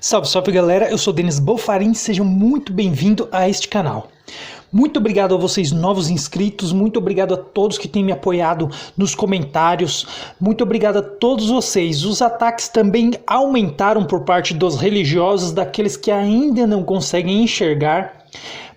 Salve, salve galera, eu sou Denis Bofarin, sejam muito bem-vindos a este canal. Muito obrigado a vocês novos inscritos, muito obrigado a todos que têm me apoiado nos comentários, muito obrigado a todos vocês. Os ataques também aumentaram por parte dos religiosos, daqueles que ainda não conseguem enxergar,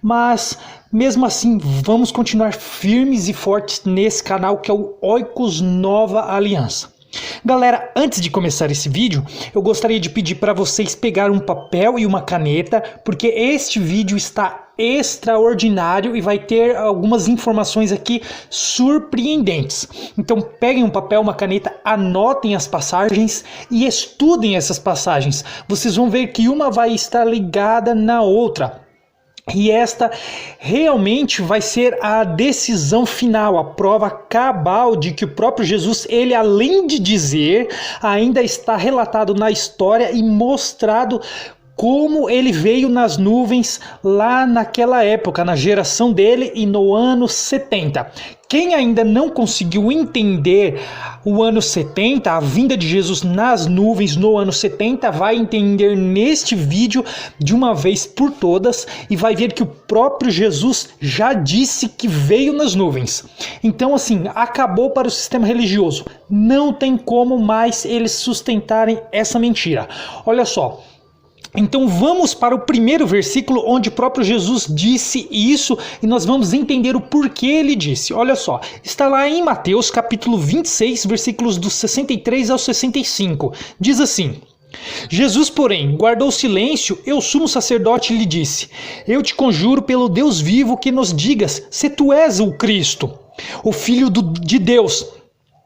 mas mesmo assim vamos continuar firmes e fortes nesse canal que é o Oikos Nova Aliança. Galera, antes de começar esse vídeo, eu gostaria de pedir para vocês pegarem um papel e uma caneta, porque este vídeo está extraordinário e vai ter algumas informações aqui surpreendentes. Então peguem um papel, uma caneta, anotem as passagens e estudem essas passagens. Vocês vão ver que uma vai estar ligada na outra. E esta realmente vai ser a decisão final, a prova cabal de que o próprio Jesus, ele além de dizer, ainda está relatado na história e mostrado como ele veio nas nuvens lá naquela época, na geração dele e no ano 70. Quem ainda não conseguiu entender o ano 70, a vinda de Jesus nas nuvens no ano 70, vai entender neste vídeo de uma vez por todas e vai ver que o próprio Jesus já disse que veio nas nuvens. Então assim, acabou para o sistema religioso. Não tem como mais eles sustentarem essa mentira. Olha só. Então vamos para o primeiro versículo onde o próprio Jesus disse isso e nós vamos entender o porquê ele disse. Olha só, está lá em Mateus capítulo 26, versículos dos 63 ao 65. Diz assim: Jesus, porém, guardou silêncio e o sumo sacerdote lhe disse: Eu te conjuro pelo Deus vivo que nos digas se tu és o Cristo, o Filho de Deus.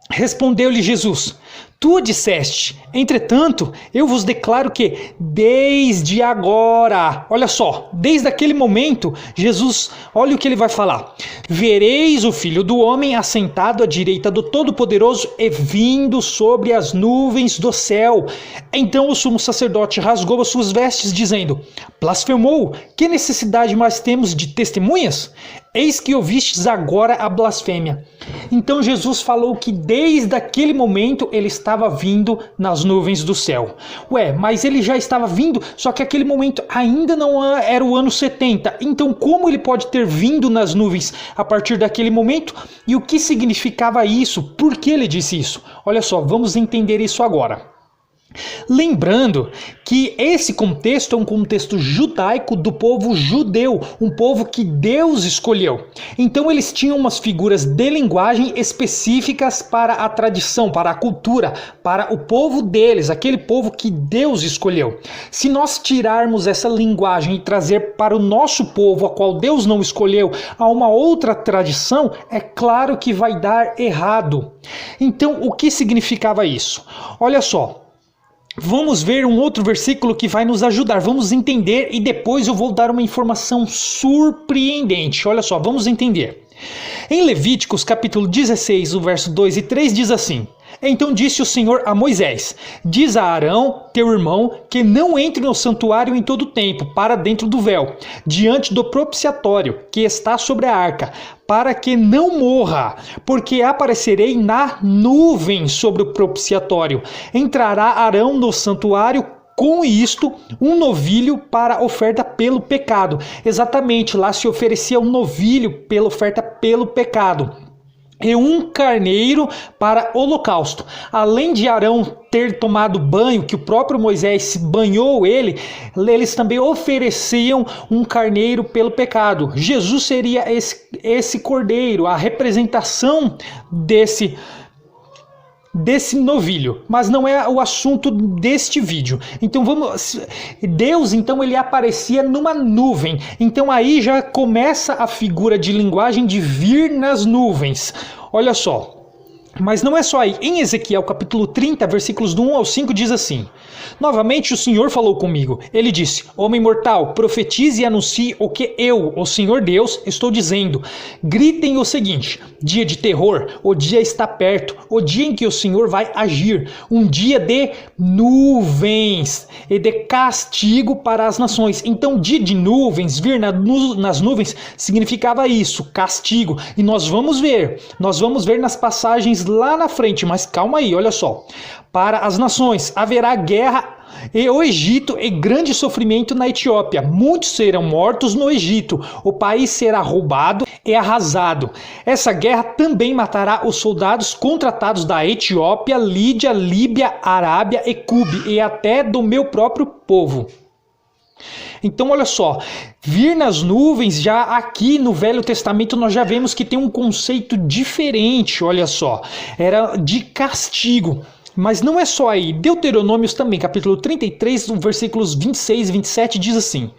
Respondeu-lhe Jesus: Tu disseste, entretanto, eu vos declaro que desde agora, olha só, desde aquele momento, Jesus, olha o que ele vai falar: vereis o Filho do Homem assentado à direita do Todo-Poderoso e vindo sobre as nuvens do céu. Então o sumo sacerdote rasgou as suas vestes, dizendo: Blasfemou, que necessidade mais temos de testemunhas? Eis que ouvistes agora a blasfêmia. Então Jesus falou que desde aquele momento ele estava vindo nas nuvens do céu. Ué, mas ele já estava vindo, só que aquele momento ainda não era o ano 70. Então como ele pode ter vindo nas nuvens a partir daquele momento? E o que significava isso? Por que ele disse isso? Olha só, vamos entender isso agora. Lembrando que esse contexto é um contexto judaico do povo judeu, um povo que Deus escolheu. Então eles tinham umas figuras de linguagem específicas para a tradição, para a cultura, para o povo deles, aquele povo que Deus escolheu. Se nós tirarmos essa linguagem e trazer para o nosso povo, a qual Deus não escolheu, a uma outra tradição, é claro que vai dar errado. Então o que significava isso? Olha só. Vamos ver um outro versículo que vai nos ajudar, vamos entender e depois eu vou dar uma informação surpreendente. Olha só, vamos entender. Em Levíticos capítulo 16, o verso 2 e 3 diz assim: Então disse o Senhor a Moisés: Diz a Arão, teu irmão, que não entre no santuário em todo o tempo, para dentro do véu, diante do propiciatório, que está sobre a arca, para que não morra, porque aparecerei na nuvem sobre o propiciatório. Entrará Arão no santuário, com isto, um novilho para oferta pelo pecado. Exatamente, lá se oferecia um novilho pela oferta pelo pecado. E um carneiro para holocausto. Além de Arão ter tomado banho, que o próprio Moisés banhou ele, eles também ofereciam um carneiro pelo pecado. Jesus seria esse cordeiro, a representação desse novilho, mas não é o assunto deste vídeo. Então Deus então ele aparecia numa nuvem. Então aí já começa a figura de linguagem de vir nas nuvens. Olha só. Mas não é só aí. Em Ezequiel capítulo 30, versículos do 1 ao 5 diz assim: Novamente o Senhor falou comigo. Ele disse: Homem mortal, profetize e anuncie o que eu, o Senhor Deus, estou dizendo. Gritem o seguinte: dia de terror, o dia está perto, o dia em que o Senhor vai agir, um dia de nuvens e de castigo para as nações. Então dia de nuvens, vir nas nuvens significava isso, castigo. E nós vamos ver nas passagens nuvens lá na frente, mas calma aí, olha só. Para as nações haverá guerra e o Egito e grande sofrimento na Etiópia. Muitos serão mortos no Egito. O país será roubado e arrasado. Essa guerra também matará os soldados contratados da Etiópia, Lídia, Líbia, Arábia e Cube e até do meu próprio povo. Então olha só, vir nas nuvens, já aqui no Velho Testamento nós já vemos que tem um conceito diferente, olha só, era de castigo. Mas não é só aí, Deuteronômios também, capítulo 33, versículos 26 e 27 diz assim: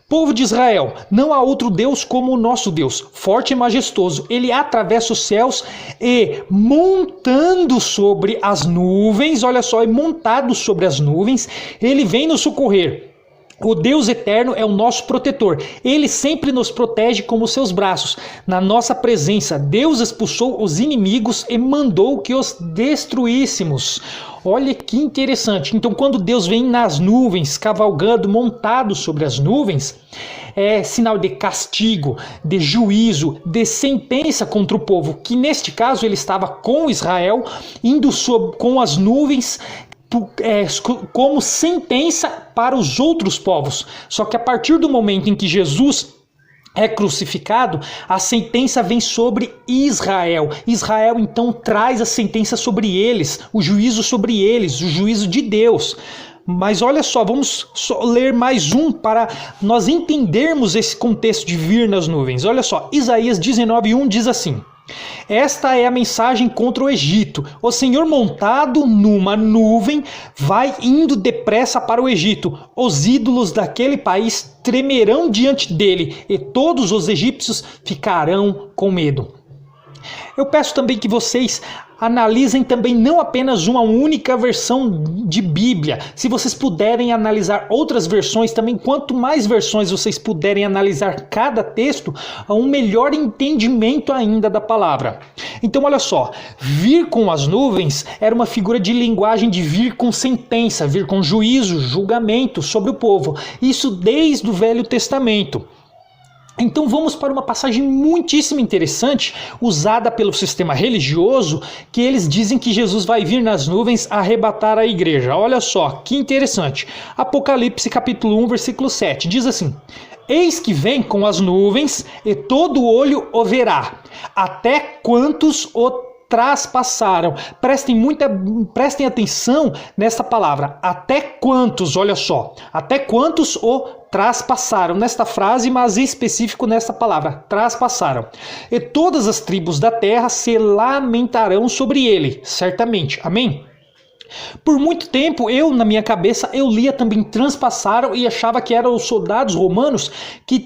Povo de Israel, não há outro Deus como o nosso Deus, forte e majestoso. Ele atravessa os céus e montando sobre as nuvens, olha só, e montado sobre as nuvens, ele vem nos socorrer. O Deus eterno é o nosso protetor. Ele sempre nos protege com os seus braços. Na nossa presença, Deus expulsou os inimigos e mandou que os destruíssemos. Olha que interessante. Então, quando Deus vem nas nuvens, cavalgando, montado sobre as nuvens, é sinal de castigo, de juízo, de sentença contra o povo, que neste caso ele estava com Israel, indo com as nuvens, como sentença para os outros povos. Só que a partir do momento em que Jesus é crucificado, a sentença vem sobre Israel. Israel então traz a sentença sobre eles, o juízo sobre eles, o juízo de Deus. Mas olha só, vamos só ler mais um para nós entendermos esse contexto de vir nas nuvens. Olha só, Isaías 19:1 diz assim: Esta é a mensagem contra o Egito. O Senhor montado numa nuvem vai indo depressa para o Egito. Os ídolos daquele país tremerão diante dele e todos os egípcios ficarão com medo. Eu peço também que vocês analisem também não apenas uma única versão de Bíblia. Se vocês puderem analisar outras versões também, quanto mais versões vocês puderem analisar cada texto, há um melhor entendimento ainda da palavra. Então olha só, vir com as nuvens era uma figura de linguagem de vir com sentença, vir com juízo, julgamento sobre o povo. Isso desde o Velho Testamento. Então vamos para uma passagem muitíssimo interessante, usada pelo sistema religioso, que eles dizem que Jesus vai vir nas nuvens arrebatar a igreja. Olha só, que interessante. Apocalipse capítulo 1, versículo 7, diz assim: Eis que vem com as nuvens, e todo olho o verá, até quantos o traspassaram. Prestem atenção nessa palavra, até quantos, olha só, até quantos o traspassaram, nesta frase, mas em específico nesta palavra, traspassaram. E todas as tribos da terra se lamentarão sobre ele, certamente. Amém? Por muito tempo, na minha cabeça, eu lia também transpassaram e achava que eram os soldados romanos que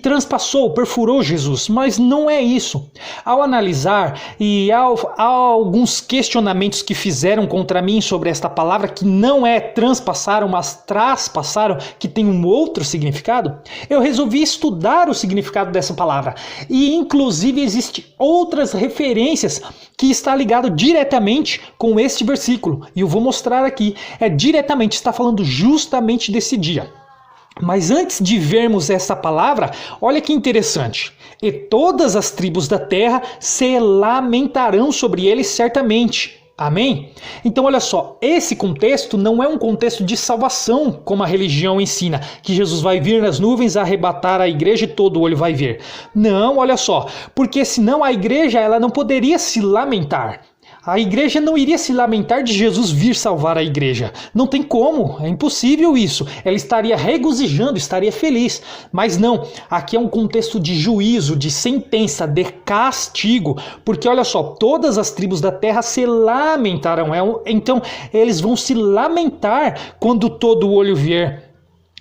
perfurou Jesus, mas não é isso. Ao analisar e há alguns questionamentos que fizeram contra mim sobre esta palavra, que não é transpassaram, mas traspassaram, que tem um outro significado, eu resolvi estudar o significado dessa palavra. E inclusive existem outras referências que está ligado diretamente com este versículo, e eu vou mostrar aqui, está falando justamente desse dia. Mas antes de vermos essa palavra, olha que interessante. E todas as tribos da terra se lamentarão sobre ele certamente. Amém? Então olha só, esse contexto não é um contexto de salvação, como a religião ensina, que Jesus vai vir nas nuvens arrebatar a igreja e todo olho vai ver. Não, olha só, porque senão a igreja ela não poderia se lamentar. A igreja não iria se lamentar de Jesus vir salvar a igreja. Não tem como, é impossível isso. Ela estaria regozijando, estaria feliz. Mas não, aqui é um contexto de juízo, de sentença, de castigo. Porque olha só, todas as tribos da terra se lamentarão. Então eles vão se lamentar quando todo olho vier.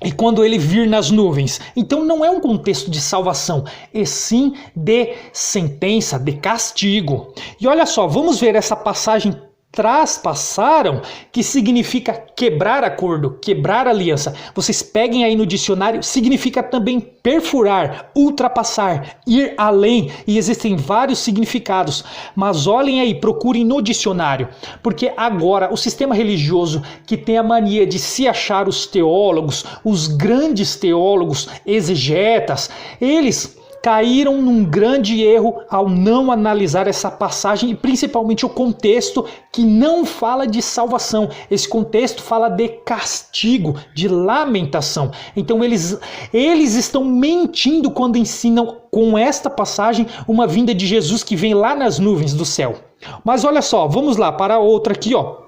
E quando ele vir nas nuvens. Então não é um contexto de salvação, e sim de sentença, de castigo. E olha só, vamos ver essa passagem traspassaram, que significa quebrar acordo, quebrar aliança. Vocês peguem aí no dicionário, significa também perfurar, ultrapassar, ir além, e existem vários significados. Mas olhem aí, procurem no dicionário, porque agora o sistema religioso que tem a mania de se achar os teólogos, os grandes teólogos, exegetas, eles caíram num grande erro ao não analisar essa passagem e principalmente o contexto que não fala de salvação. Esse contexto fala de castigo, de lamentação. Então eles estão mentindo quando ensinam com esta passagem uma vinda de Jesus que vem lá nas nuvens do céu. Mas olha só, vamos lá para outra aqui, ó.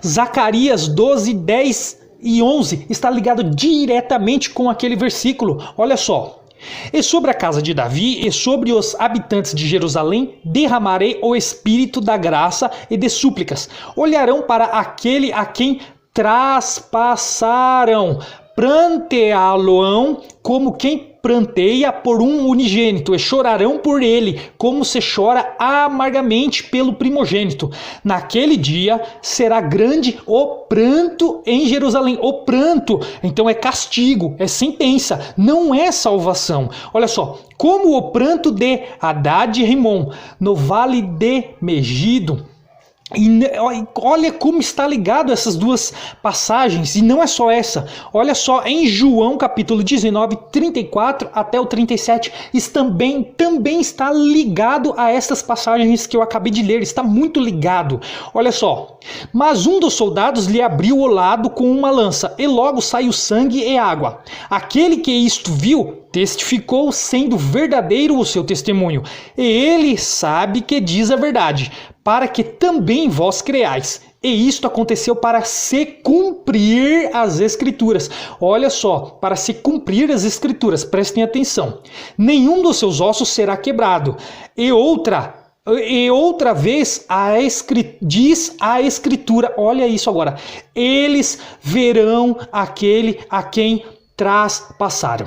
Zacarias 12, 10 e 11 está ligado diretamente com aquele versículo. Olha só. E sobre a casa de Davi e sobre os habitantes de Jerusalém derramarei o espírito da graça e de súplicas. Olharão para aquele a quem traspassaram, pranteá-lo-ão como quem pranteia por um unigênito, e chorarão por ele, como se chora amargamente pelo primogênito. Naquele dia será grande o pranto em Jerusalém. O pranto, então, é castigo, é sentença, não é salvação. Olha só, como o pranto de Hadad e Rimon, no vale de Megido. E olha como está ligado essas duas passagens, e não é só essa. Olha só, em João capítulo 19, 34 até o 37, isso também está ligado a essas passagens que eu acabei de ler, está muito ligado. Olha só, mas um dos soldados lhe abriu o lado com uma lança, e logo saiu sangue e água. Aquele que isto viu, testificou sendo verdadeiro o seu testemunho, e ele sabe que diz a verdade, para que também vós creais. E isto aconteceu para se cumprir as Escrituras. Olha só, para se cumprir as Escrituras, prestem atenção. Nenhum dos seus ossos será quebrado. E outra vez diz a Escritura, olha isso agora, eles verão aquele a quem traspassaram.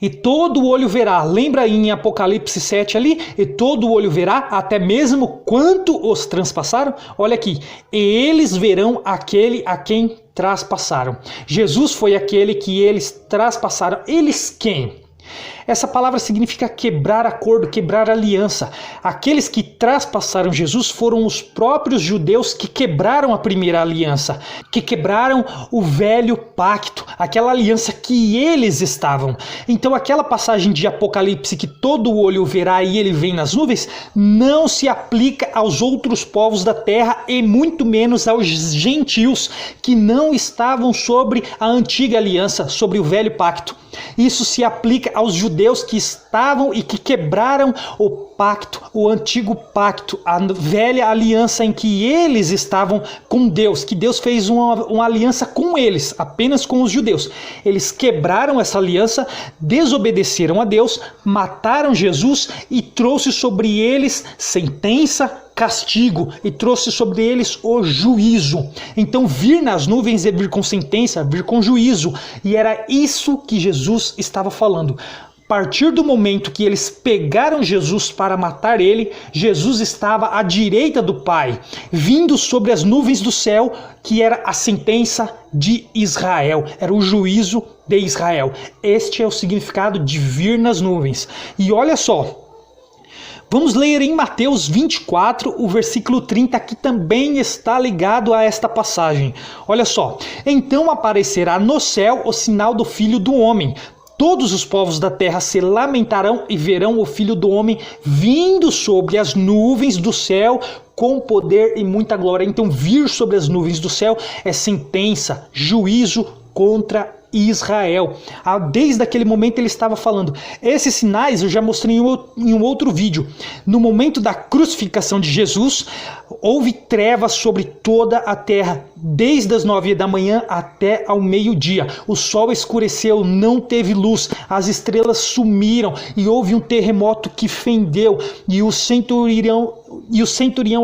E todo olho verá, lembra em Apocalipse 7 ali? E todo olho verá, até mesmo quanto os transpassaram? Olha aqui, e eles verão aquele a quem traspassaram. Jesus foi aquele que eles traspassaram. Eles quem? Essa palavra significa quebrar acordo, quebrar aliança. Aqueles que traspassaram Jesus foram os próprios judeus que quebraram a primeira aliança, que quebraram o velho pacto, aquela aliança que eles estavam. Então aquela passagem de Apocalipse que todo olho verá e ele vem nas nuvens, não se aplica aos outros povos da terra e muito menos aos gentios que não estavam sobre a antiga aliança, sobre o velho pacto. Isso se aplica aos judeus que estavam e que quebraram o pacto, o antigo pacto, a velha aliança em que eles estavam com Deus, que Deus fez uma aliança com eles, apenas com os judeus. Eles quebraram essa aliança, desobedeceram a Deus, mataram Jesus e trouxe sobre eles sentença, castigo, e trouxe sobre eles o juízo. Então vir nas nuvens é vir com sentença, vir com juízo, e era isso que Jesus estava falando. A partir do momento que eles pegaram Jesus para matar ele, Jesus estava à direita do Pai, vindo sobre as nuvens do céu, que era a sentença de Israel, era o juízo de Israel. Este é o significado de vir nas nuvens. E olha só, vamos ler em Mateus 24, o versículo 30, que também está ligado a esta passagem. Olha só, então aparecerá no céu o sinal do Filho do Homem. Todos os povos da terra se lamentarão e verão o Filho do Homem vindo sobre as nuvens do céu com poder e muita glória. Então vir sobre as nuvens do céu é sentença, juízo contra Israel. Desde aquele momento ele estava falando. Esses sinais eu já mostrei em um outro vídeo. No momento da crucificação de Jesus, houve trevas sobre toda a terra, desde as 9 da manhã até ao meio-dia. O sol escureceu, não teve luz, as estrelas sumiram e houve um terremoto que fendeu, e o centurião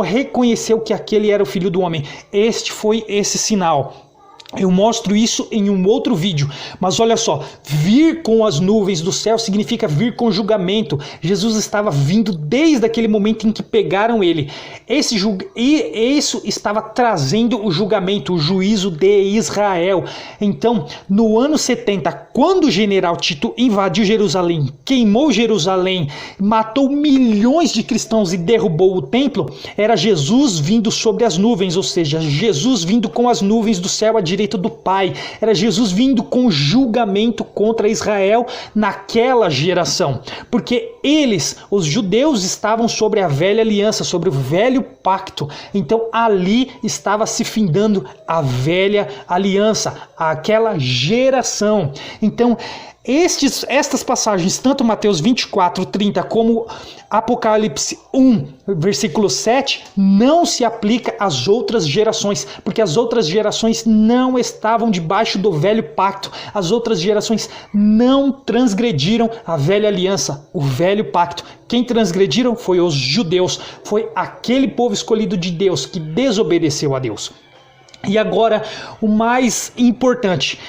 reconheceu que aquele era o Filho do Homem. Este foi esse sinal. Eu mostro isso em um outro vídeo, mas olha só, vir com as nuvens do céu significa vir com julgamento. Jesus estava vindo desde aquele momento em que pegaram ele. Isso estava trazendo o julgamento, o juízo de Israel. Então, no ano 70, quando o general Tito invadiu Jerusalém, queimou Jerusalém, matou milhões de cristãos e derrubou o templo, era Jesus vindo sobre as nuvens, ou seja, Jesus vindo com as nuvens do céu à direita direita do Pai. Era Jesus vindo com julgamento contra Israel naquela geração. Porque eles, os judeus, estavam sobre a velha aliança, sobre o velho pacto. Então ali estava se findando a velha aliança, aquela geração. Então estas passagens, tanto Mateus 24, 30 como Apocalipse 1, versículo 7, não se aplica às outras gerações, porque as outras gerações não estavam debaixo do velho pacto, as outras gerações não transgrediram a velha aliança, o velho pacto. Quem transgrediram foi os judeus, foi aquele povo escolhido de Deus que desobedeceu a Deus. E agora, o mais importante: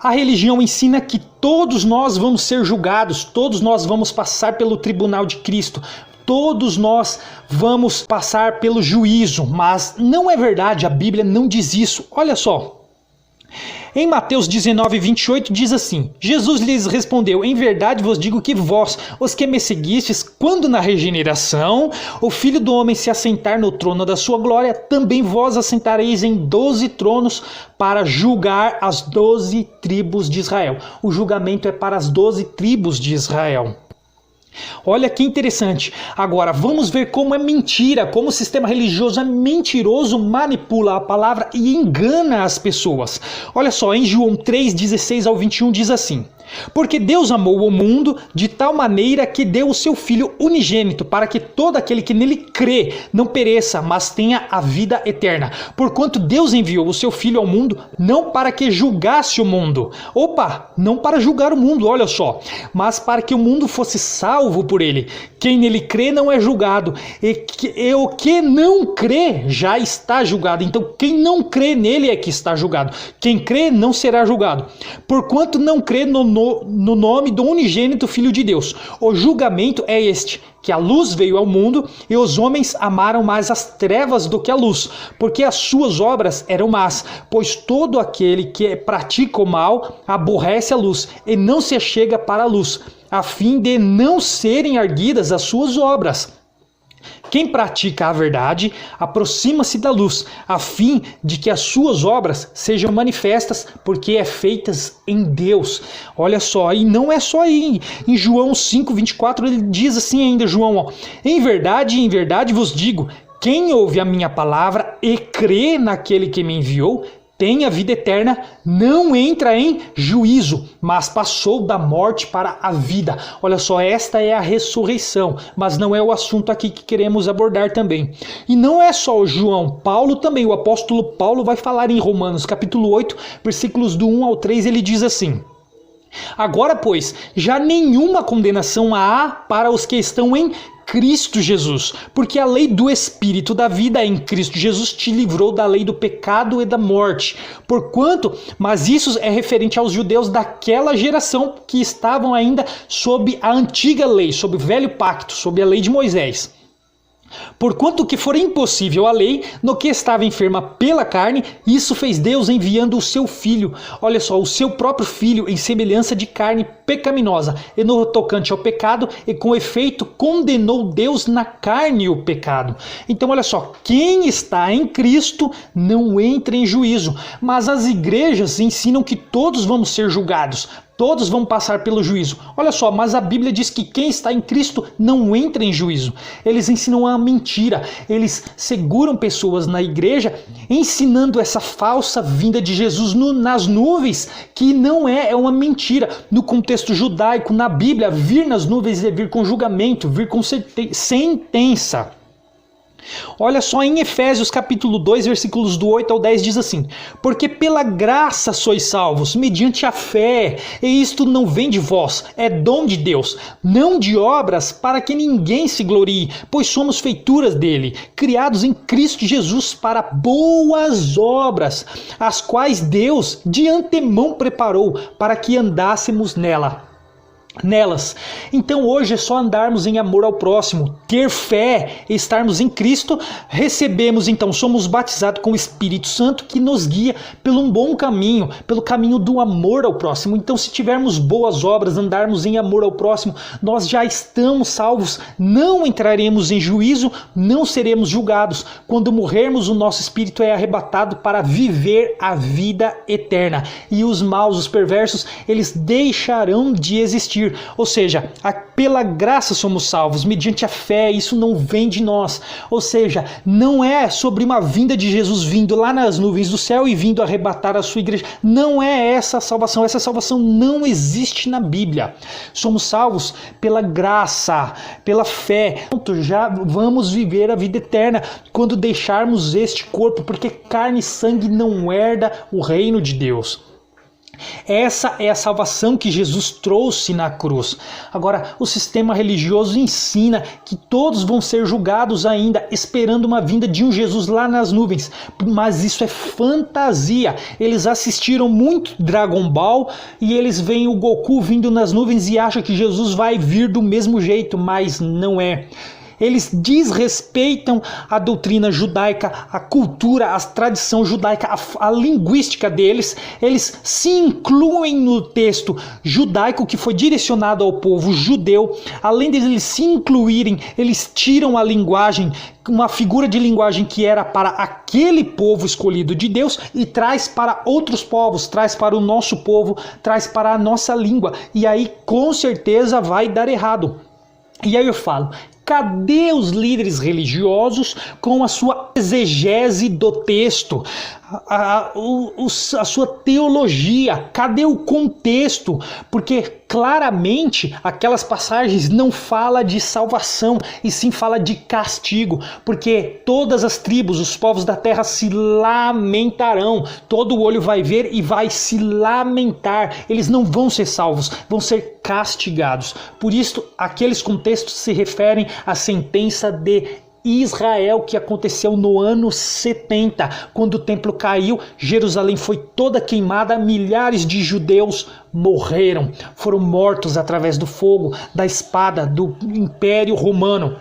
a religião ensina que todos nós vamos ser julgados, todos nós vamos passar pelo tribunal de Cristo, todos nós vamos passar pelo juízo, mas não é verdade, a Bíblia não diz isso. Olha só, em Mateus 19, 28 diz assim: Jesus lhes respondeu: em verdade vos digo que vós, os que me seguistes, quando na regeneração o Filho do Homem se assentar no trono da sua glória, também vós assentareis em 12 tronos para julgar as 12 tribos de Israel. O julgamento é para as 12 tribos de Israel. Olha que interessante. Agora vamos ver como é mentira, como o sistema religioso é mentiroso, manipula a palavra e engana as pessoas. Olha só, em João 3, 16 ao 21 diz assim: porque Deus amou o mundo de tal maneira que deu o seu Filho unigênito, para que todo aquele que nele crê não pereça, mas tenha a vida eterna. Porquanto Deus enviou o seu Filho ao mundo, não para que julgasse o mundo. Opa, não para julgar o mundo, olha só, mas para que o mundo fosse salvo por ele. Quem nele crê não é julgado, e o que não crê já está julgado. Então quem não crê nele é que está julgado. Quem crê não será julgado. Porquanto não crê no nome do unigênito Filho de Deus. O julgamento é este: que a luz veio ao mundo e os homens amaram mais as trevas do que a luz, porque as suas obras eram más. Pois todo aquele que pratica o mal aborrece a luz e não se achega para a luz, a fim de não serem arguidas as suas obras. Quem pratica a verdade aproxima-se da luz, a fim de que as suas obras sejam manifestas, porque é feitas em Deus. Olha só, e não é só aí. Em João 5, 24, ele diz assim ainda, João, ó: em verdade vos digo, quem ouve a minha palavra e crê naquele que me enviou, tem a vida eterna, não entra em juízo, mas passou da morte para a vida. Olha só, esta é a ressurreição, mas não é o assunto aqui que queremos abordar também. E não é só o João, Paulo também, o apóstolo Paulo vai falar em Romanos capítulo 8, versículos do 1 ao 3, ele diz assim: agora, pois, já nenhuma condenação há para os que estão em Cristo Jesus, porque a lei do Espírito da vida em Cristo Jesus te livrou da lei do pecado e da morte. Porquanto, mas isso é referente aos judeus daquela geração que estavam ainda sob a antiga lei, sob o velho pacto, sob a lei de Moisés. Porquanto que for impossível a lei, no que estava enferma pela carne, isso fez Deus enviando o seu Filho, olha só, o seu próprio Filho em semelhança de carne pecaminosa, e no tocante ao pecado, e com efeito condenou Deus na carne o pecado. Então olha só, quem está em Cristo não entra em juízo, mas as igrejas ensinam que todos vamos ser julgados, todos vão passar pelo juízo. Olha só, mas a Bíblia diz que quem está em Cristo não entra em juízo. Eles ensinam a mentira. Eles seguram pessoas na igreja ensinando essa falsa vinda de Jesus nas nuvens, que não é uma mentira. No contexto judaico, na Bíblia, vir nas nuvens é vir com julgamento, vir com sentença. Olha só, em Efésios capítulo 2, versículos do 8 ao 10 diz assim: porque pela graça sois salvos, mediante a fé, e isto não vem de vós, é dom de Deus, não de obras, para que ninguém se glorie, pois somos feituras dele, criados em Cristo Jesus para boas obras, as quais Deus de antemão preparou para que andássemos nela. nelas. Então hoje é só andarmos em amor ao próximo, ter fé, estarmos em Cristo, recebemos então, somos batizados com o Espírito Santo que nos guia pelo um bom caminho, pelo caminho do amor ao próximo. Então se tivermos boas obras, andarmos em amor ao próximo, nós já estamos salvos, não entraremos em juízo, não seremos julgados. Quando morrermos, o nosso espírito é arrebatado para viver a vida eterna, e os maus, os perversos, eles deixarão de existir. Ou seja, pela graça somos salvos, mediante a fé, isso não vem de nós. Ou seja, não é sobre uma vinda de Jesus vindo lá nas nuvens do céu e vindo arrebatar a sua igreja. Não é essa salvação não existe na Bíblia. Somos salvos pela graça, pela fé. Já vamos viver a vida eterna quando deixarmos este corpo, porque carne e sangue não herda o reino de Deus. Essa é a salvação que Jesus trouxe na cruz. Agora, o sistema religioso ensina que todos vão ser julgados ainda, esperando uma vinda de um Jesus lá nas nuvens. Mas isso é fantasia. Eles assistiram muito Dragon Ball e eles veem o Goku vindo nas nuvens e acham que Jesus vai vir do mesmo jeito, mas não é. Eles desrespeitam a doutrina judaica, a cultura, a tradição judaica, a linguística deles. Eles se incluem no texto judaico que foi direcionado ao povo judeu. Além deles se incluírem, eles tiram a linguagem, uma figura de linguagem que era para aquele povo escolhido de Deus, e traz para outros povos, traz para o nosso povo, traz para a nossa língua. E aí com certeza vai dar errado. E aí eu falo, cadê os líderes religiosos com a sua exegese do texto, a sua teologia? Cadê o contexto? Porque claramente aquelas passagens não falam de salvação, e sim fala de castigo, porque todas as tribos, os povos da terra se lamentarão, todo olho vai ver e vai se lamentar. Eles não vão ser salvos, vão ser castigados. Por isso, aqueles contextos se referem à sentença de Israel, que aconteceu no ano 70, quando o templo caiu, Jerusalém foi toda queimada, milhares de judeus morreram, foram mortos através do fogo, da espada do Império Romano.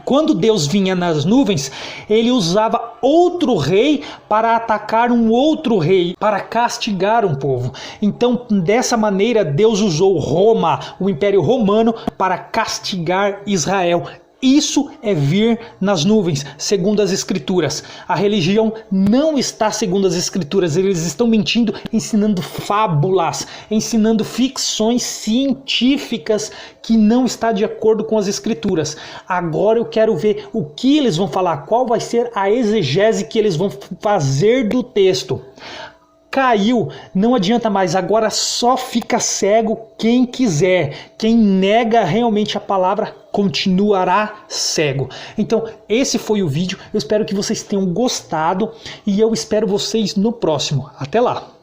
Quando Deus vinha nas nuvens, ele usava outro rei para atacar um outro rei, para castigar um povo. Então, dessa maneira, Deus usou Roma, o Império Romano, para castigar Israel. Isso é vir nas nuvens, segundo as Escrituras. A religião não está segundo as Escrituras. Eles estão mentindo, ensinando fábulas, ensinando ficções científicas que não está de acordo com as Escrituras. Agora eu quero ver o que eles vão falar, qual vai ser a exegese que eles vão fazer do texto. Caiu, não adianta mais, agora só fica cego quem quiser. Quem nega realmente a palavra continuará cego. Então, esse foi o vídeo. Eu espero que vocês tenham gostado e eu espero vocês no próximo. Até lá!